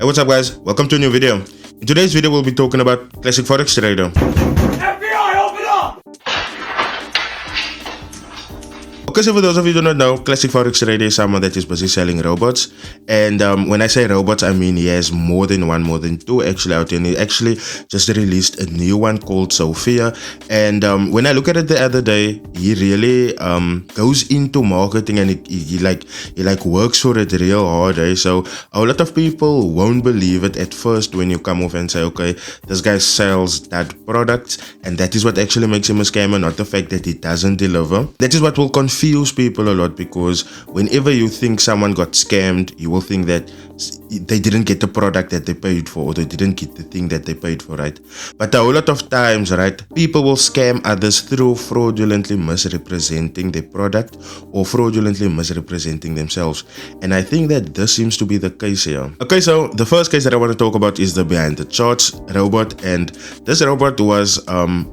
what's up guys, welcome to a new video. In today's video we'll be talking about Classicforextrader. Okay, so for those of you who do not know, Classicforextrader is someone that is busy selling robots. And when I say robots, I mean he has more than two actually out there. And he actually just released a new one called Sophia. And when I look at it the other day, he really goes into marketing and he works for it real hard. Eh? So a lot of people won't believe it at first when you come off and say, okay, this guy sells that product, and that is what actually makes him a scammer, not the fact that he doesn't deliver. That is what will confuse people a lot, because whenever you think someone got scammed, you will think that they didn't get the product that they paid for, or they didn't get the thing that they paid for, right? But a whole lot of times, right, people will scam others through fraudulently misrepresenting their product or fraudulently misrepresenting themselves. And I think that this seems to be the case here. Okay, so the first case that I want to talk about is the behind the charts robot. And this robot was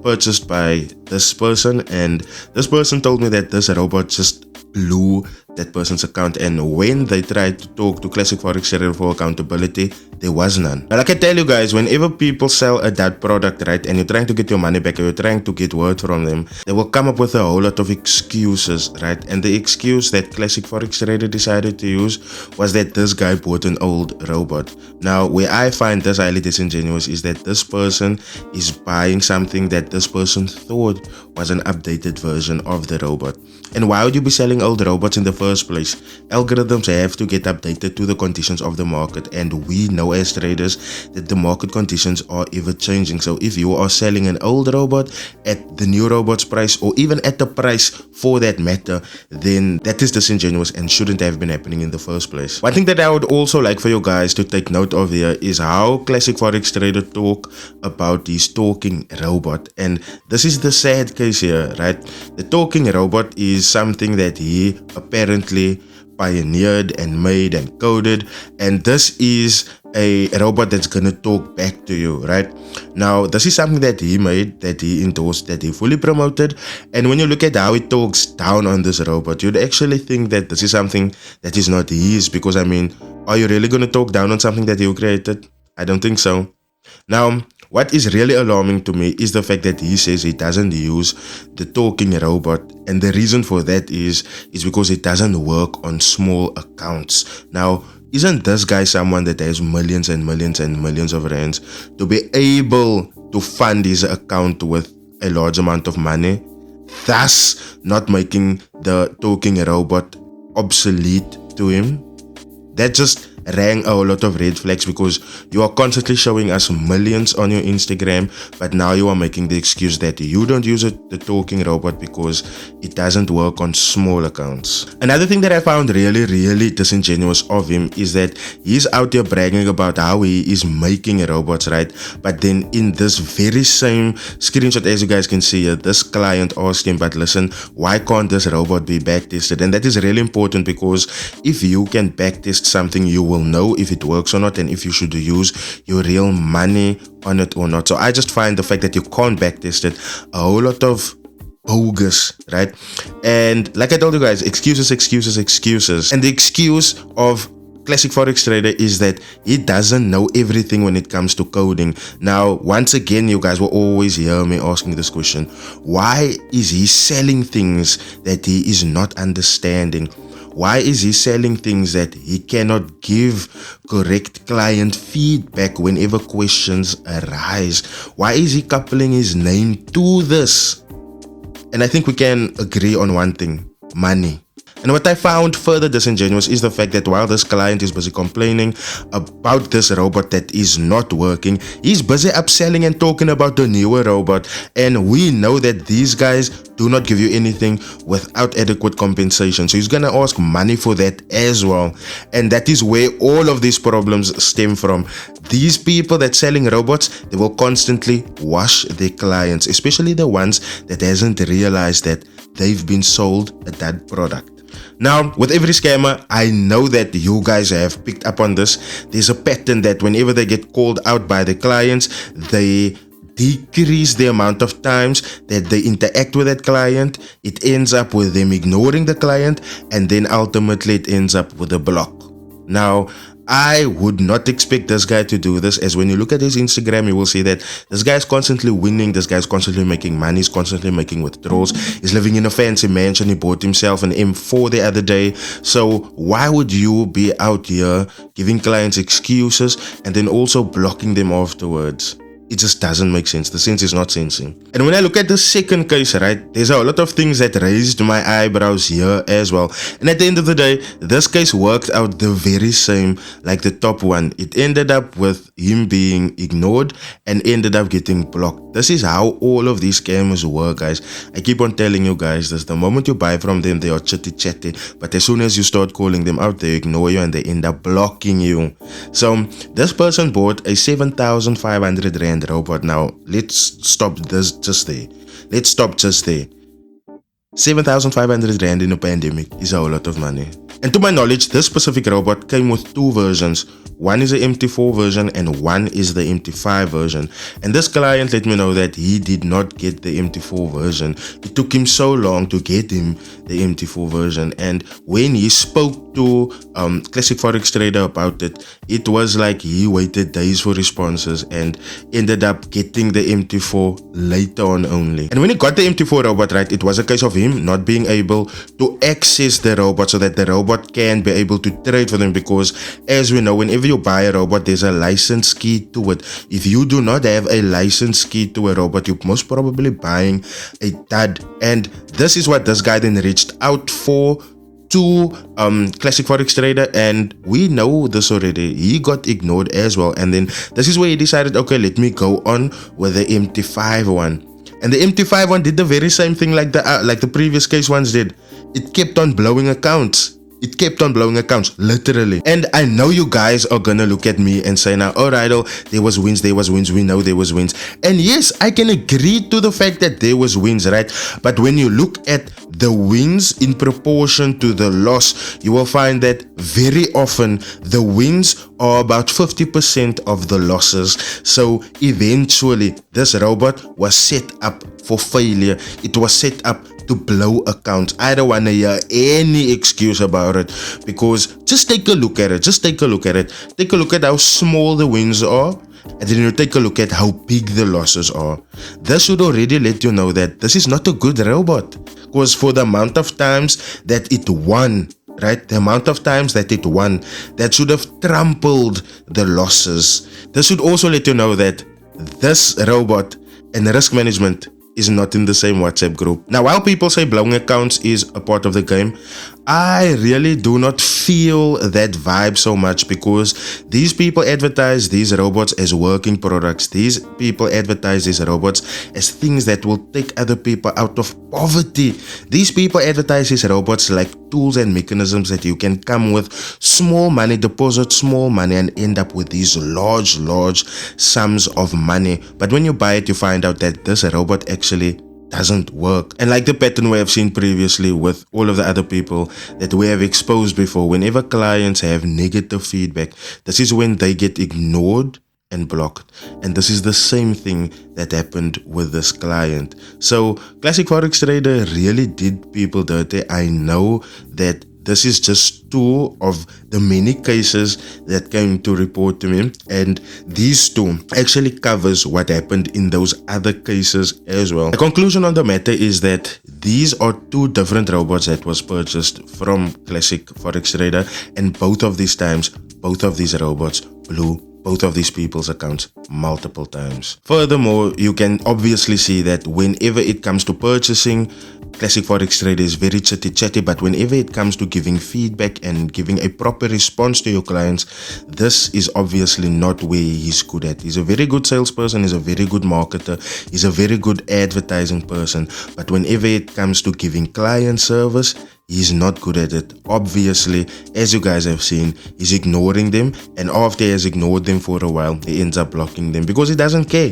purchased by this person, and this person told me that this robot just blew that person's account, and when they tried to talk to Classicforextrader for accountability, there was none. Now, like I tell you guys, whenever people sell a dud product, right, and you're trying to get your money back, or you're trying to get word from them, they will come up with a whole lot of excuses, right? And the excuse that Classicforextrader decided to use was that this guy bought an old robot. Now, where I find this highly disingenuous is that this person is buying something that this person thought was an updated version of the robot. And why would you be selling old robots in the first place? Algorithms have to get updated to the conditions of the market, and we know as traders that the market conditions are ever changing. So if you are selling an old robot at the new robot's price, or even at the price for that matter, then that is disingenuous and shouldn't have been happening in the first place. One thing that I would also like for you guys to take note of here is how Classicforextrader talk about his talking robot. And this is the sad case here, right? The talking robot is something that he apparently pioneered and made and coded, and this is a robot that's gonna talk back to you, right? Now, this is something that he made, that he endorsed, that he fully promoted, and when you look at how he talks down on this robot, you'd actually think that this is something that is not his, because I mean, are you really gonna talk down on something that you created? I don't think so. Now, what is really alarming to me is the fact that he says he doesn't use the talking robot, and the reason for that is because it doesn't work on small accounts. Now, isn't this guy someone that has millions and millions and millions of rands to be able to fund his account with a large amount of money, thus not making the talking robot obsolete to him? That just rang a lot of red flags, because you are constantly showing us millions on your Instagram, but now you are making the excuse that you don't use the talking robot because it doesn't work on small accounts. Another thing that I found really disingenuous of him is that he's out there bragging about how he is making robots, right? But then in this very same screenshot, as you guys can see here, this client asked him, but listen, why can't this robot be backtested? And that is really important, because if you can backtest something, you will know if it works or not, and if you should use your real money on it or not. So I just find the fact that you can't backtest it a whole lot of bogus, right? And like I told you guys, excuses. And the excuse of Classicforextrader is that he doesn't know everything when it comes to coding. Now, once again, you guys will always hear me asking this question: why is he selling things that he is not understanding? Why is he selling things that he cannot give correct client feedback whenever questions arise? Why is he coupling his name to this? And I think we can agree on one thing: money. And what I found further disingenuous is the fact that while this client is busy complaining about this robot that is not working, he's busy upselling and talking about the newer robot. And we know that these guys do not give you anything without adequate compensation. So he's gonna ask money for that as well. And that is where all of these problems stem from. These people that selling robots, they will constantly wash their clients, especially the ones that hasn't realized that they've been sold a dud product. Now, with every scammer, I know that you guys have picked up on this. There's a pattern that whenever they get called out by the clients, they decrease the amount of times that they interact with that client. It ends up with them ignoring the client, and then ultimately it ends up with a block. Now, I would not expect this guy to do this, as when you look at his Instagram, you will see that this guy is constantly winning, this guy is constantly making money, he's constantly making withdrawals, he's living in a fancy mansion, he bought himself an M4 the other day. So why would you be out here giving clients excuses and then also blocking them afterwards? It just doesn't make sense. The sense is not sensing. And when I look at the second case, right, there's a lot of things that raised my eyebrows here as well. And at the end of the day, this case worked out the very same like the top one. It ended up with him being ignored and ended up getting blocked. This is how all of these scammers work, guys. I keep on telling you guys this. The moment you buy from them, they are chitty chatty. But as soon as you start calling them out, they ignore you and they end up blocking you. So this person bought a 7,500 Rand robot. Now let's stop this just there. Let's stop just there. 7,500 Rand in a pandemic is a whole lot of money. And to my knowledge, this specific robot came with two versions. One is the MT4 version and one is the MT5 version. And this client let me know that he did not get the MT4 version. It took him so long to get him the MT4 version. And when he spoke to Classicforextrader about it, it was like he waited days for responses and ended up getting the MT4 later on only. And when he got the MT4 robot, right, it was a case of him not being able to access the robot so that the robot can be able to trade for them, because as we know, whenever you buy a robot, there's a license key to it. If you do not have a license key to a robot, you're most probably buying a dud. And this is what this guy then reached out for to Classicforextrader, and we know this already. He got ignored as well, and then this is where he decided, okay, let me go on with the MT5 one. And the MT5 one did the very same thing like the previous case ones did. It kept on blowing accounts. It kept on blowing accounts, literally. And I know you guys are gonna look at me and say now, alright, there was wins, we know there was wins. And yes, I can agree to the fact that there was wins, right? But when you look at the wins in proportion to the loss, you will find that very often the wins are about 50% of the losses. So eventually, this robot was set up for failure. It was set up to blow accounts. I don't want to hear any excuse about it, because just take a look at it. Take a look at how small the wins are, and then you take a look at how big the losses are. This should already let you know that this is not a good robot, because for the amount of times that it won, right, the amount of times that it won, that should have trampled the losses. This should also let you know that this robot and risk management is not in the same WhatsApp group. Now, while people say blowing accounts is a part of the game, I really do not feel that vibe so much, because these people advertise these robots as working products. These people advertise these robots as things that will take other people out of poverty. These people advertise these robots like tools and mechanisms that you can come with small money, deposit small money, and end up with these large sums of money. But when you buy it, you find out that this robot actually doesn't work. And like the pattern we have seen previously with all of the other people that we have exposed before, whenever clients have negative feedback, this is when they get ignored and blocked. And this is the same thing that happened with this client. So Classicforextrader really did people dirty. I know that this is just two of the many cases that came to report to me, and these two actually covers what happened in those other cases as well. The conclusion on the matter is that these are two different robots that was purchased from Classicforextrader, and both of these times, both of these robots blew both of these people's accounts multiple times. Furthermore, you can obviously see that whenever it comes to purchasing, Classicforextrader is very chatty, but whenever it comes to giving feedback and giving a proper response to your clients, this is obviously not where he's good at. He's a very good salesperson, he's a very good marketer, he's a very good advertising person, but whenever it comes to giving client service, he's not good at it. Obviously, as you guys have seen, he's ignoring them, and after he has ignored them for a while, he ends up blocking them because he doesn't care.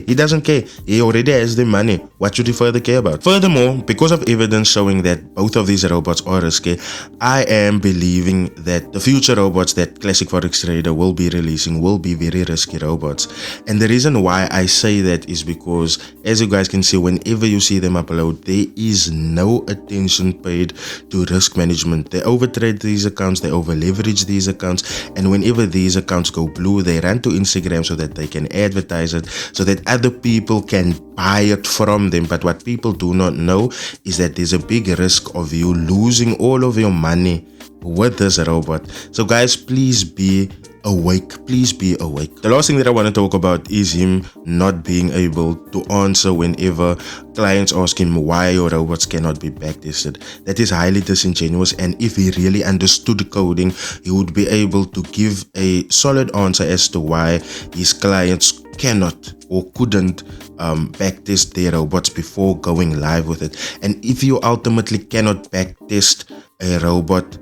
He already has the money. What should he further care about? Furthermore, because of evidence showing that both of these robots are risky, I am believing that the future robots that Classicforextrader will be releasing will be very risky robots. And the reason why I say that is because, as you guys can see, whenever you see them upload, there is no attention paid to risk risk management. They overtrade these accounts, they over leverage these accounts, and whenever these accounts go blue, they run to Instagram so that they can advertise it, so that other people can buy it from them. But what people do not know is that there's a big risk of you losing all of your money with this robot. So guys, please be awake. Please be awake. The last thing that I want to talk about is him not being able to answer whenever clients ask him why your robots cannot be backtested. That is highly disingenuous, and if he really understood coding, he would be able to give a solid answer as to why his clients cannot or couldn't backtest their robots before going live with it. And if you ultimately cannot backtest a robot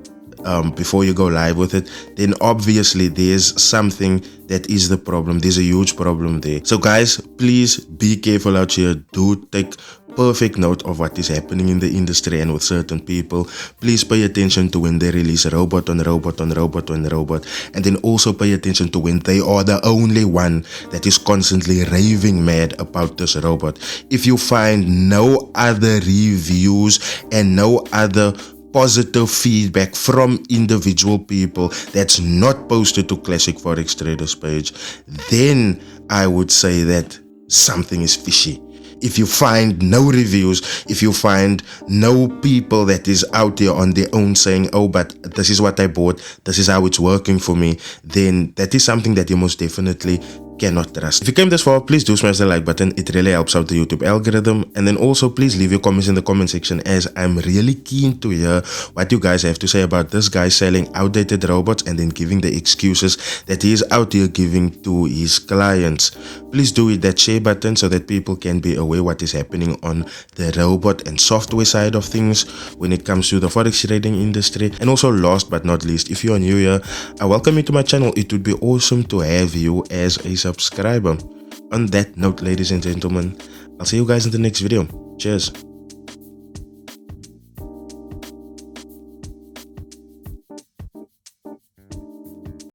before you go live with it, then obviously there's something that is the problem. There's a huge problem there. So guys, please be careful out here. Do take perfect note of what is happening in the industry and with certain people. Please pay attention to when they release robot on robot on robot on robot, and then also pay attention to when they are the only one that is constantly raving mad about this robot. If you find no other reviews and no other positive feedback from individual people that's not posted to Classic Forex Traders page, then I would say that something is fishy. If you find no reviews, if you find no people that is out there on their own saying, oh, but this is what I bought, this is how it's working for me, then that is something that you most definitely cannot trust. If you came this far, please do smash the like button. It really helps out the YouTube algorithm. And then also please leave your comments in the comment section, as I'm really keen to hear what you guys have to say about this guy selling outdated robots and then giving the excuses that he is out here giving to his clients. Please do hit that share button so that people can be aware what is happening on the robot and software side of things when it comes to the forex trading industry. And also, last but not least, if you are new here, I welcome you to my channel. It would be awesome to have you as a subscriber. On that note, ladies and gentlemen, I'll see you guys in the next video. Cheers.